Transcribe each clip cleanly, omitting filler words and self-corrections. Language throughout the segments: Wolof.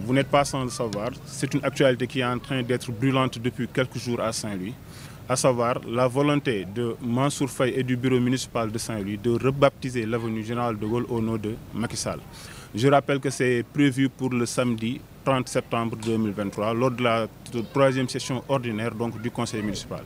Vous n'êtes pas sans le savoir, c'est une actualité qui est en train d'être brûlante depuis quelques jours à Saint-Louis, à savoir la volonté de Mansour Faye et du bureau municipal de Saint-Louis de rebaptiser l'avenue Général de Gaulle au nom de Macky Sall. Je rappelle que c'est prévu pour le samedi 30 septembre 2023 lors de la troisième session ordinaire donc, du conseil municipal.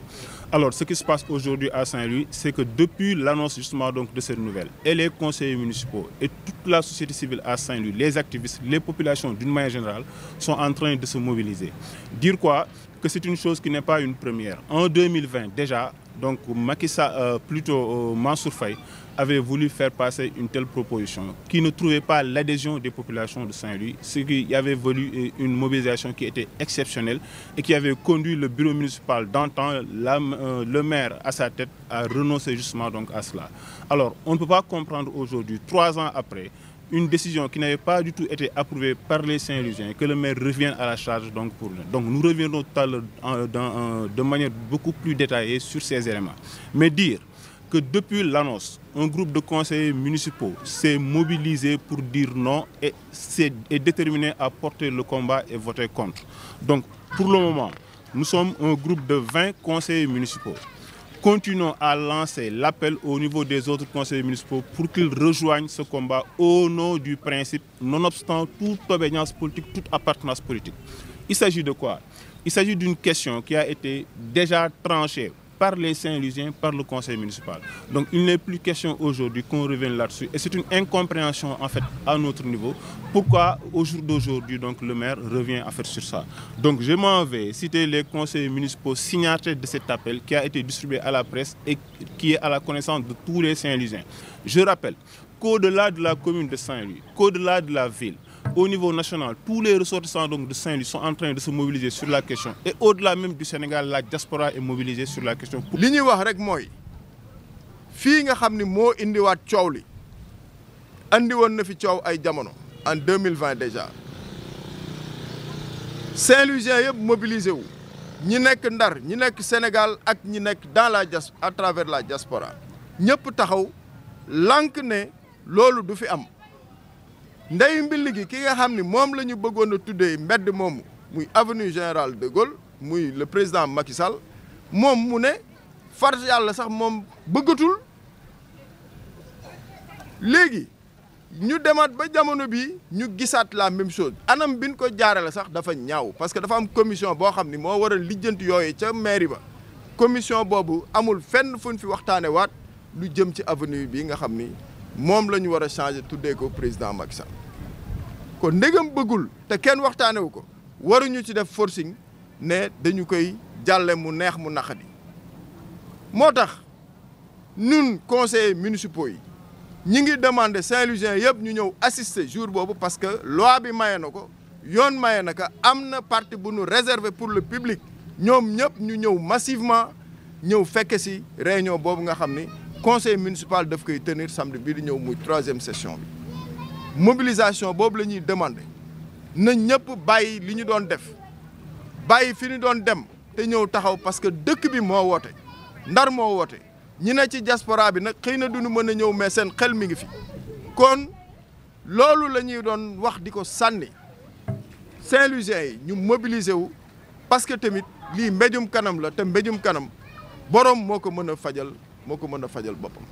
Alors, ce qui se passe aujourd'hui à Saint-Louis, c'est que depuis l'annonce justement donc, de cette nouvelle, et les conseillers municipaux et toute la société civile à Saint-Louis, les activistes, les populations d'une manière générale, sont en train de se mobiliser. Dire quoi? Que c'est une chose qui n'est pas une première. En 2020, déjà, donc Macky Sall, Mansour Faye avait voulu faire passer une telle proposition qui ne trouvait pas l'adhésion des populations de Saint-Louis, ce qui avait voulu une mobilisation qui était exceptionnelle et qui avait conduit le bureau municipal d'antan, le maire à sa tête, à renoncer justement donc à cela. Alors, on ne peut pas comprendre aujourd'hui, 3 ans après, une décision qui n'avait pas du tout été approuvée par les Saint-Louisiens, que le maire revienne à la charge donc pour lui. Donc nous reviendrons tout à l'heure de manière beaucoup plus détaillée sur ces éléments. Mais dire que depuis l'annonce, un groupe de conseillers municipaux s'est mobilisé pour dire non et est déterminé à porter le combat et voter contre. Donc pour le moment, nous sommes un groupe de 20 conseillers municipaux. Continuons à lancer l'appel au niveau des autres conseillers municipaux pour qu'ils rejoignent ce combat au nom du principe, nonobstant toute obédience politique, toute appartenance politique. Il s'agit de quoi? Il s'agit d'une question qui a été déjà tranchée par les Saint-Louisiens, par le conseil municipal. Donc il n'est plus question aujourd'hui qu'on revienne là-dessus. Et c'est une incompréhension en fait à notre niveau. Pourquoi au jour d'aujourd'hui donc le maire revient en fait sur ça. Donc je m'en vais citer les conseillers municipaux signataires de cet appel qui a été distribué à la presse et qui est à la connaissance de tous les Saint-Louisiens. Je rappelle qu'au-delà de la commune de Saint-Louis, qu'au-delà de la ville, au niveau national, tous les ressortissants donc, de Saint-Louis sont en train de se mobiliser sur la question. Et au-delà même du Sénégal, la diaspora est mobilisée sur la question. li ñuy wax rek mooy fii nga xam ni moo indiwaat coow li andi woon na fi coow ay jamono en 2020 déjà Saint-Louisiens yëpp mobilisé wu ñi nekk Ndar ñi nekk Sénégal ak ñi nekk à travers la diaspora ñëpp taxaw lànk ne loolu du fi am. ndey mbill gi ki nga xam ni moom la ñu bëggoon a tuddee mbedd moomu muy avenue Général de Gaulle muy le président Macky Sall moom mu ne far yàlla sax moom bëggatul léegi ñu demaat ba jamono bi ñu gisaat la même chose anam bin ko jaarale sax dafa ñaaw parce que dafa am commission boo xam ni moo war a lijjanti yooyu ca mairie ba commission boobu amul fenn fuñ fi waxtaane waat lu jëm ci avenue bi nga xam ni moom la ñu war a changer tuddee ko président Macky Sall kon ndegam bëggul te kenn waxtaanewu ko waruñu ci def forcing ne dañu koy jàlle mu neex mu naqadi moo tax ñun conseillers municipaux yi ñi ngi demander Saint-Louisiens yëpp ñu ñëw assister jour boobu parce que loi bi maye na ko yoon maye na ko am na partie bu ñu réservé pour le public ñoom ñëpp ñu ñëw massivement ñëw fekke si réunion boobu nga xam ni conseil municipal daf koy tenir samedi bii di ñëw muy 3e session bi mobilisation boobu la ñuy demander na ñëpp bàyyi li ñu doon def bàyyi fi ñu doon dem te ñëw taxaw parce que dëkk bi moo woote Ndar moo woote ñi ne ci diaspora bi nag xëy na duñu mën a ñëw mais seen xel mi ngi fi kon loolu la ñuy doon wax di ko sànni Saint-Louisiens yi ñu mobiliser wu parce que tamit lii mbéjum kanam la te mbéjum kanam borom moo ko mën a fajal boppam